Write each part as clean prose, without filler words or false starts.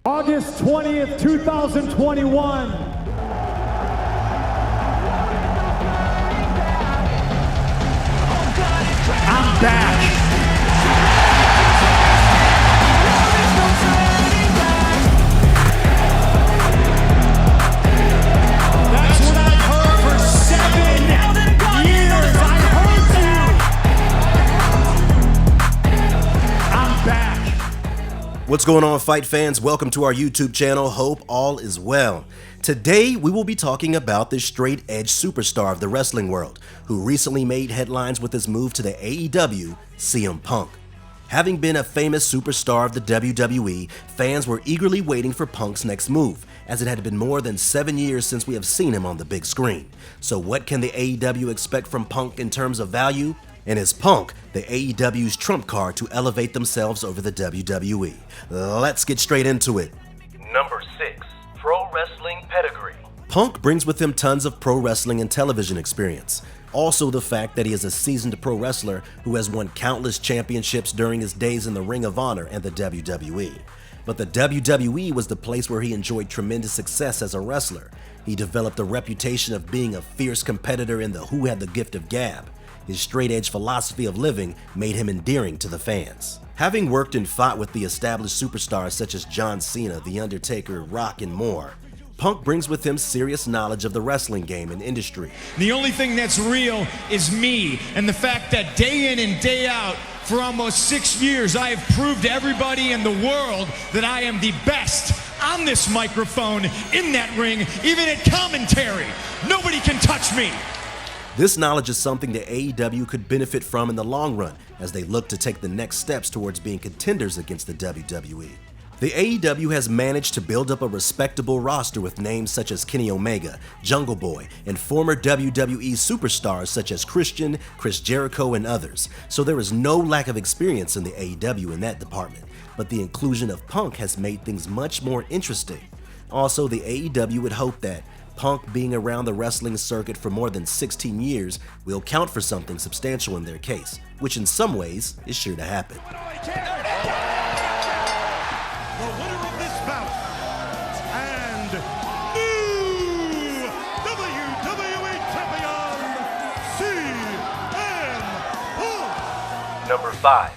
August 20th, 2021. I'm back. That's what I've heard for 7 years. I heard you. I'm back. What's going on, fight fans? Welcome to our YouTube channel. Hope all is well. Today, we will be talking about this straight edge superstar of the wrestling world who recently made headlines with his move to the AEW, CM Punk. Having been a famous superstar of the WWE, fans were eagerly waiting for Punk's next move, as it had been more than 7 years since we have seen him on the big screen. So what can the AEW expect from Punk in terms of value? And is Punk the AEW's trump card to elevate themselves over the WWE? Let's get straight into it. Number 6. Pro Wrestling Pedigree. Punk brings with him tons of pro wrestling and television experience. Also the fact that he is a seasoned pro wrestler who has won countless championships during his days in the Ring of Honor and the WWE. But the WWE was the place where he enjoyed tremendous success as a wrestler. He developed a reputation of being a fierce competitor in the Who Had the Gift of Gab. His straight-edge philosophy of living made him endearing to the fans. Having worked and fought with the established superstars such as John Cena, The Undertaker, Rock, and more, Punk brings with him serious knowledge of the wrestling game and industry. The only thing that's real is me, and the fact that day in and day out, for almost 6 years, I have proved to everybody in the world that I am the best on this microphone, in that ring, even at commentary. Nobody can touch me. This knowledge is something that AEW could benefit from in the long run as they look to take the next steps towards being contenders against the WWE. The AEW has managed to build up a respectable roster with names such as Kenny Omega, Jungle Boy, and former WWE superstars such as Christian, Chris Jericho, and others, so there is no lack of experience in the AEW in that department, but the inclusion of Punk has made things much more interesting. Also, the AEW would hope that Punk being around the wrestling circuit for more than 16 years will count for something substantial in their case, which in some ways is sure to happen. The winner of this bout and new WWE Champion, CM Punk. Number 5.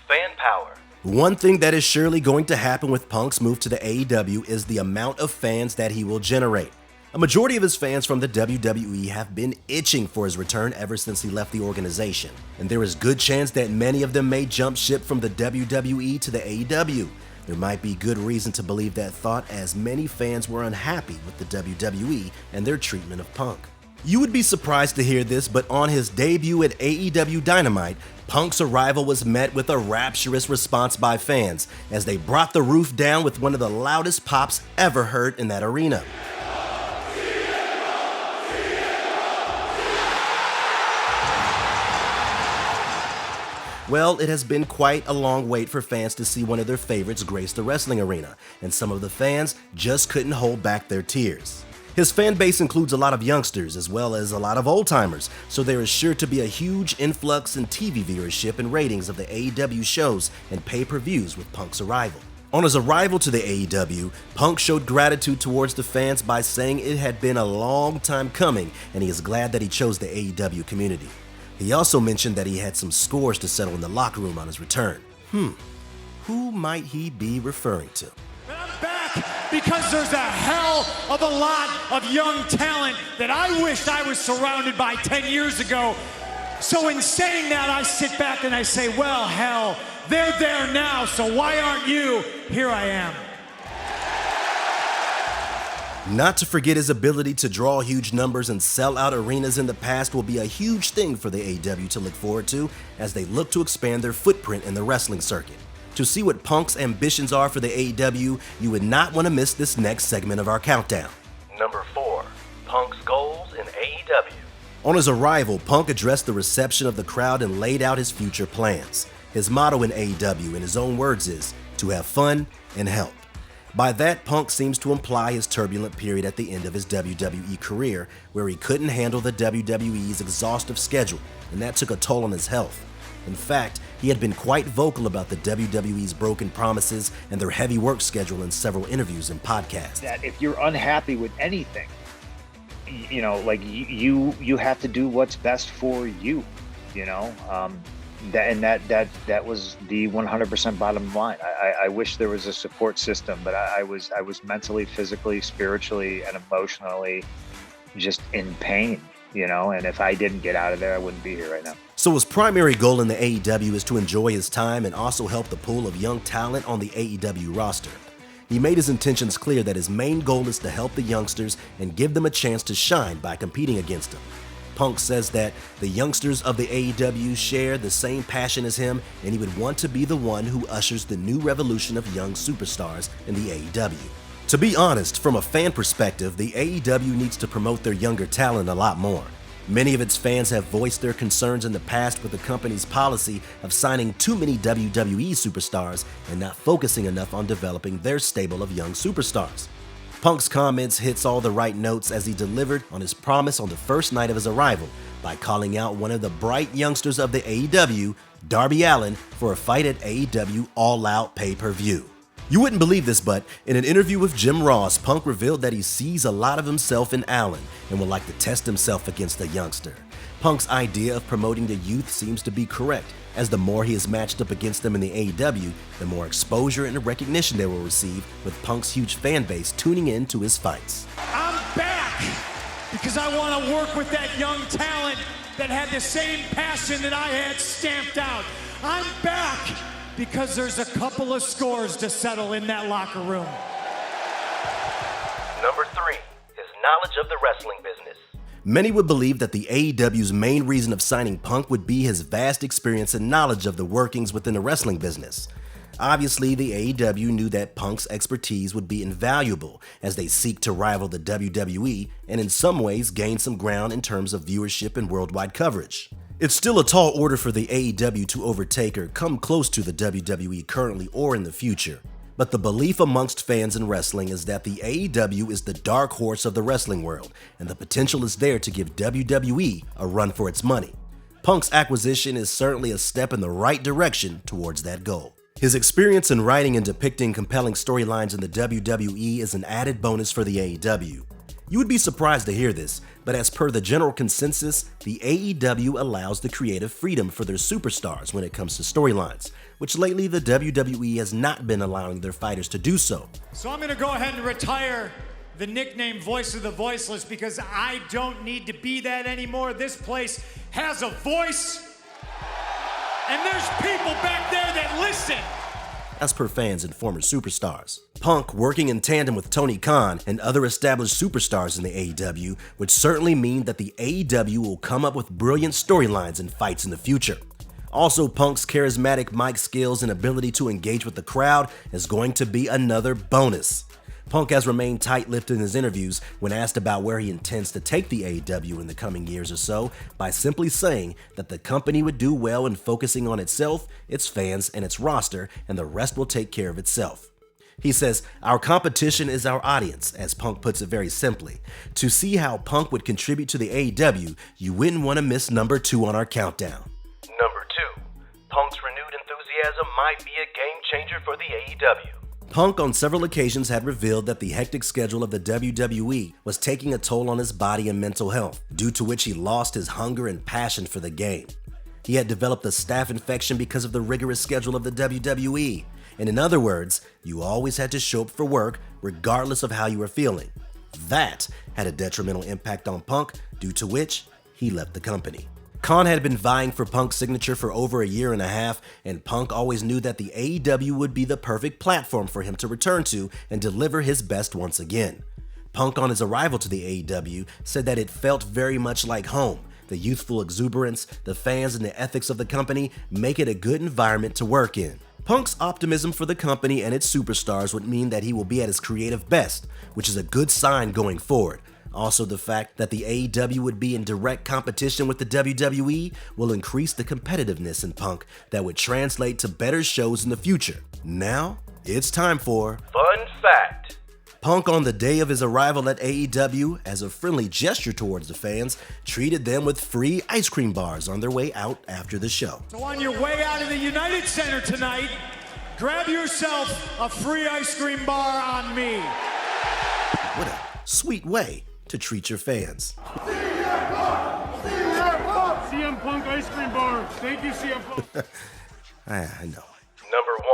Fan Power. One thing that is surely going to happen with Punk's move to the AEW is the amount of fans that he will generate. A majority of his fans from the WWE have been itching for his return ever since he left the organization, and there is good chance that many of them may jump ship from the WWE to the AEW. There might be good reason to believe that thought, as many fans were unhappy with the WWE and their treatment of Punk. You would be surprised to hear this, but on his debut at AEW Dynamite, Punk's arrival was met with a rapturous response by fans as they brought the roof down with one of the loudest pops ever heard in that arena. Well, it has been quite a long wait for fans to see one of their favorites grace the wrestling arena, and some of the fans just couldn't hold back their tears. His fan base includes a lot of youngsters as well as a lot of old-timers, so there is sure to be a huge influx in TV viewership and ratings of the AEW shows and pay-per-views with Punk's arrival. On his arrival to the AEW, Punk showed gratitude towards the fans by saying it had been a long time coming and he is glad that he chose the AEW community. He also mentioned that he had some scores to settle in the locker room on his return. Who might he be referring to? I'm back because there's a hell of a lot of young talent that I wished I was surrounded by 10 years ago. So in saying that, I sit back and I say, well, hell, they're there now, so why aren't you? Here I am. Not to forget his ability to draw huge numbers and sell out arenas in the past will be a huge thing for the AEW to look forward to as they look to expand their footprint in the wrestling circuit. To see what Punk's ambitions are for the AEW, you would not want to miss this next segment of our countdown. Number 4. Punk's goals in AEW. On his arrival, Punk addressed the reception of the crowd and laid out his future plans. His motto in AEW, in his own words, is to have fun and help. By that, Punk seems to imply his turbulent period at the end of his WWE career, where he couldn't handle the WWE's exhaustive schedule, and that took a toll on his health. In fact, he had been quite vocal about the WWE's broken promises and their heavy work schedule in several interviews and podcasts. That if you're unhappy with anything, you know, like you have to do what's best for you, you know. That was the 100% bottom line. I wish there was a support system, but I was mentally, physically, spiritually, and emotionally just in pain, you know. And if I didn't get out of there, I wouldn't be here right now. So his primary goal in the AEW is to enjoy his time and also help the pool of young talent on the AEW roster. He made his intentions clear that his main goal is to help the youngsters and give them a chance to shine by competing against them. Punk says that the youngsters of the AEW share the same passion as him, and he would want to be the one who ushers the new revolution of young superstars in the AEW. To be honest, from a fan perspective, the AEW needs to promote their younger talent a lot more. Many of its fans have voiced their concerns in the past with the company's policy of signing too many WWE superstars and not focusing enough on developing their stable of young superstars. Punk's comments hits all the right notes as he delivered on his promise on the first night of his arrival by calling out one of the bright youngsters of the AEW, Darby Allin, for a fight at AEW All Out pay-per-view. You wouldn't believe this, but in an interview with Jim Ross, Punk revealed that he sees a lot of himself in Allin and would like to test himself against the youngster. Punk's idea of promoting the youth seems to be correct, as the more he is matched up against them in the AEW, the more exposure and recognition they will receive, with Punk's huge fan base tuning in to his fights. I'm back because I want to work with that young talent that had the same passion that I had stamped out. I'm back because there's a couple of scores to settle in that locker room. Number 3 is knowledge of the wrestling business. Many would believe that the AEW's main reason of signing Punk would be his vast experience and knowledge of the workings within the wrestling business. Obviously, the AEW knew that Punk's expertise would be invaluable as they seek to rival the WWE and in some ways gain some ground in terms of viewership and worldwide coverage. It's still a tall order for the AEW to overtake or come close to the WWE currently or in the future. But the belief amongst fans in wrestling is that the AEW is the dark horse of the wrestling world, and the potential is there to give WWE a run for its money. Punk's acquisition is certainly a step in the right direction towards that goal. His experience in writing and depicting compelling storylines in the WWE is an added bonus for the AEW. You would be surprised to hear this, but as per the general consensus, the AEW allows the creative freedom for their superstars when it comes to storylines, which lately the WWE has not been allowing their fighters to do so. So I'm going to go ahead and retire the nickname Voice of the Voiceless because I don't need to be that anymore. This place has a voice, and there's people back there that listen. As per fans and former superstars. Punk, working in tandem with Tony Khan and other established superstars in the AEW, would certainly mean that the AEW will come up with brilliant storylines and fights in the future. Also, Punk's charismatic mic skills and ability to engage with the crowd is going to be another bonus. Punk has remained tight-lipped in his interviews when asked about where he intends to take the AEW in the coming years or so, by simply saying that the company would do well in focusing on itself, its fans, and its roster, and the rest will take care of itself. He says, "Our competition is our audience," as Punk puts it very simply. To see how Punk would contribute to the AEW, you wouldn't want to miss number 2 on our countdown. Number 2, Punk's renewed enthusiasm might be a game changer for the AEW. Punk on several occasions had revealed that the hectic schedule of the WWE was taking a toll on his body and mental health, due to which he lost his hunger and passion for the game. He had developed a staph infection because of the rigorous schedule of the WWE, and in other words, you always had to show up for work regardless of how you were feeling. That had a detrimental impact on Punk, due to which he left the company. Khan had been vying for Punk's signature for over a year and a half, and Punk always knew that the AEW would be the perfect platform for him to return to and deliver his best once again. Punk, on his arrival to the AEW, said that it felt very much like home. The youthful exuberance, the fans, and the ethics of the company make it a good environment to work in. Punk's optimism for the company and its superstars would mean that he will be at his creative best, which is a good sign going forward. Also, the fact that the AEW would be in direct competition with the WWE will increase the competitiveness in Punk that would translate to better shows in the future. Now, it's time for Fun fact. Punk, on the day of his arrival at AEW, as a friendly gesture towards the fans, treated them with free ice cream bars on their way out after the show. So on your way out of the United Center tonight, grab yourself a free ice cream bar on me. What a sweet way to treat your fans. CM Punk ice cream bar. Thank you, CM Punk. I know. Number 1.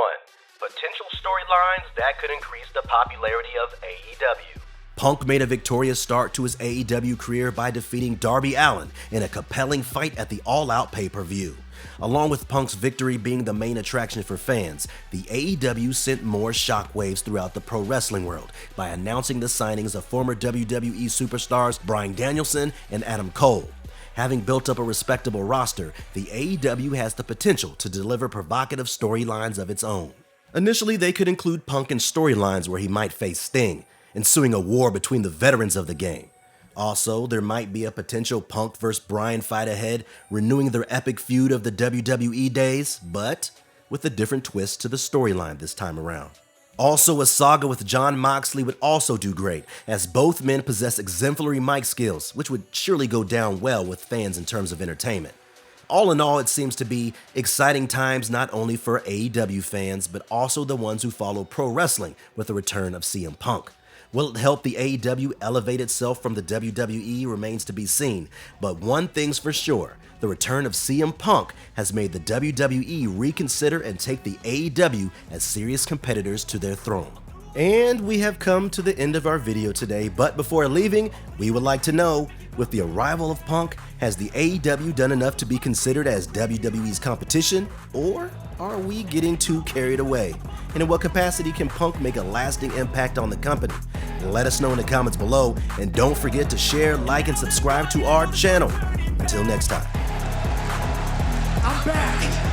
Potential storylines that could increase the popularity of AEW. Punk made a victorious start to his AEW career by defeating Darby Allin in a compelling fight at the All Out pay-per-view. Along with Punk's victory being the main attraction for fans, the AEW sent more shockwaves throughout the pro wrestling world by announcing the signings of former WWE superstars Bryan Danielson and Adam Cole. Having built up a respectable roster, the AEW has the potential to deliver provocative storylines of its own. Initially, they could include Punk in storylines where he might face Sting, ensuing a war between the veterans of the game. Also, there might be a potential Punk vs. Bryan fight ahead, renewing their epic feud of the WWE days, but with a different twist to the storyline this time around. Also, a saga with Jon Moxley would also do great, as both men possess exemplary mic skills, which would surely go down well with fans in terms of entertainment. All in all, it seems to be exciting times not only for AEW fans, but also the ones who follow pro wrestling with the return of CM Punk. Will it help the AEW elevate itself from the WWE remains to be seen, but one thing's for sure, the return of CM Punk has made the WWE reconsider and take the AEW as serious competitors to their throne. And we have come to the end of our video today, but before leaving, we would like to know, with the arrival of Punk, has the AEW done enough to be considered as WWE's competition, or are we getting too carried away? And in what capacity can Punk make a lasting impact on the company? Let us know in the comments below, and don't forget to share, like, and subscribe to our channel. Until next time. I'm back.